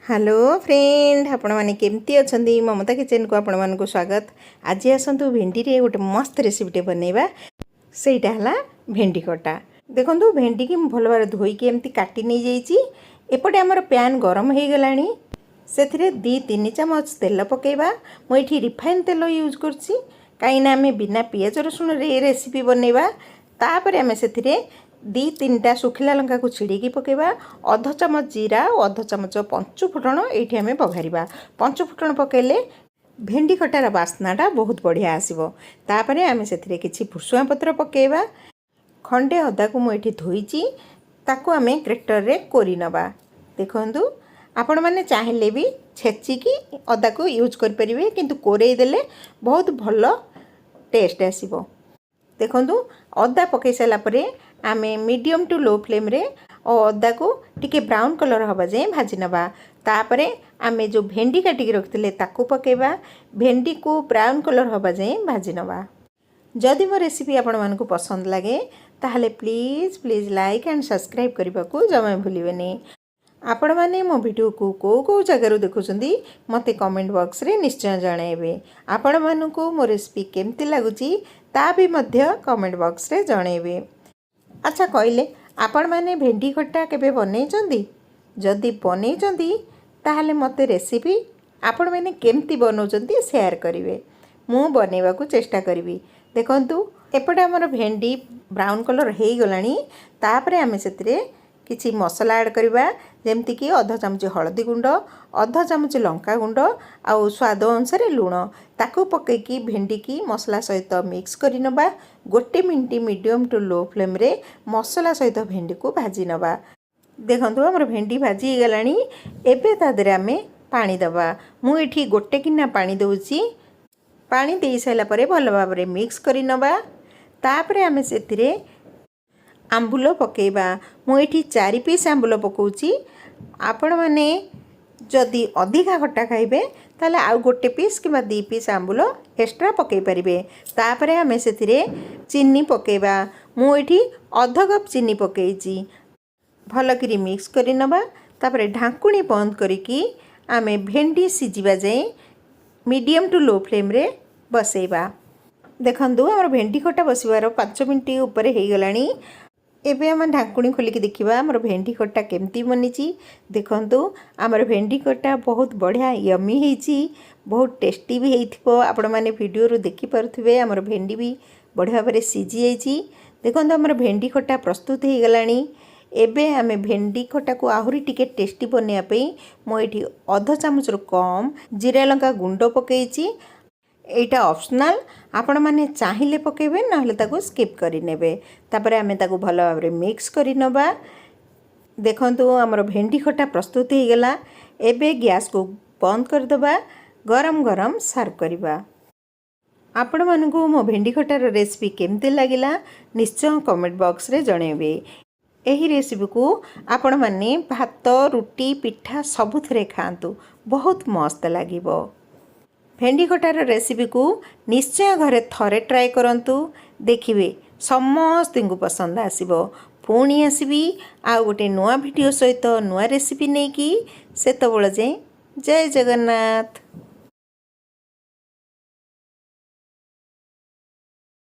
Hello friend, आपण मैंने केमती अच्छा ममता किचन को आपण मानक स्वागत। आज आसतु भेंडी रे गोटे मस्त रेसिपीटे बनैबा। सेटा हला भेंडी कटा। देखंतु भेंडी की भल भाव धोईकी एमती काटी नहीं जाइए। एपटे आमर पैन गरम हो गलानी। से 2-3 चामच तेल पकेबा। मुझे रिफाइन तेल यूज करछि कहीं आम बिना पियाज रसुण रे रेसिपी बनैबा। तापर आम से 2-3टा सुखिला लंका को छिड़ीकी पकेबा। अध चामच जीरा और अध चामच पंचु फुटण ये आम बघारिबा। पंचु फुटण पकेले भेंडी खटार बास्नाटा बहुत बढ़िया आसिबो। तापर आम से किछि भुसुआ पत्र पकेबा। खंडे अदा को मुझे धोईची ताको आम ग्रेटर रे कोरी नबा। देखंतु आपण माने चाहिले भी छेचिकी अदा को यूज कर परिबे, किंतु कोरेई देले बहुत भल टेस्ट आसिबो। देखंतु अदा पकई सारा परे आमे मीडियम टू लो फ्लेम रे और अदा को टिके ब्राउन कलर हवा जाए भाजी नबा। तापरे आमे जो भेंडी काटिकी रखिले ताको पकेबा। भेंडी को ब्राउन कलर हवा जाए भाजी नबा। जदि मो रेसिपी आपण मानकु पसंद लगे ताहले please please like and subscribe करने को जमा भूलिबेनी। आपण माने मो वीडियो को को जगार देखुछंदी मते कमेंट बॉक्स रे निश्चय जणाइबे। आपण मानकु मो रेसिपी केमती लागुची ता भी मध्य कमेंट बॉक्स रे जणाइबे। अच्छा कहले आपण माने भेंडी खट्टा केबे बनैचंदी? जदि बनैचंदी ताहले मते रेसिपी आपण माने केमती बनौचंदी शेयर करिवे। मु बनैबा को चेष्टा करिवि। देखंतु एपटे हमर भेंडी ब्राउन कलर हेई गलानी। तापरे आमे सेतरे किछि मसला ऐड करिबा, जेमति कि अध चामच हळदी गुंड, अध चामच लंका गुंड आउ स्वाद अनुसार लूण ताकू पकईकी भेंडी की मसला सहित मिक्स करि नबा। 1 minute medium to low flame रे मसला सहित भेंडी को भाजी नबा। देखंतु हमर भेंडी भाजी गलानी। एबे तादरे आमे पानी दबा। मु एठी 1 गिना पानी दउची। पानी देई साइला परे भल भाबरे मिक्स करि नबा। तापरे आमे सेतिरे आंबुल पकेबा। मुझे 4 पीस आंबुल पकाउची। आपण माने जदि अधिका खट्टा खाइबे ताले आउ 1 पीस कि 2 पीस आंबुल एक्स्ट्रा पकई पारिबे। तापरे आमे सेतिरे चीनी पकेबा। मुझे अध कप चीनी पकेइची। भल करी मिक्स करि नबा। तापरे ढांकुणी बंद करिकी आमे भेंडी सिजिबा जाए मीडियम टू लो फ्लेम रे बसेबा। देखंतु हमर भेंडी खट्टा बसिबार 5 मिनिट ऊपर हे गलानी। एबे हम ढांकुणी खोलिकी देखिबा हमर भेंडी खट्टा केमती बनीची। देखंतु हमर भेंडी खट्टा बहुत बढ़िया यमी हेची, बहुत टेस्टी भी हेइथिबो। आपण माने वीडियो रो देखि परथिबे हमर भेंडी भी बढ़िया भाबरे सिजी जाइची। देखंतु हमर भेंडी खट्टा प्रस्तुत हे गलानी। एबे हमें भेंडी खट्टा को आहुरी टिके टेस्टी बनैया पई मो एठी अध चामच रो कम जीरा लंका गुंड पकेइची। एटा ऑप्शनल, आपण माने चाहिए पकेबे नहले ताको स्किप करि नेबे। तापरे आमे ताको भल भाबरे मिक्स करि नबा। देखंतु हमर भेंडी खट्टा प्रस्तुत हे गेला। एबे गैस को बंद कर दबा। गरम गरम सर्व करिबा। आपण मानकु मो भेंडी खट्टार रेसिपी केमते लागिला निश्चय कमेंट बॉक्स रे जणेबे। एही रेसिपी को आपण माने भात रुटी पिठा सबुथरे खांतु, बहुत मस्त लागिबो। भेंडी खटार रेसिपी को निश्चय घरे थरे ट्राए करंतु, देखिए समस्त को पसंद आसिबो। पुणी आसबि आ गोटे नुआ वीडियो सहित नुआ रेसिपी नहीं कि से तो जय जगन्नाथ।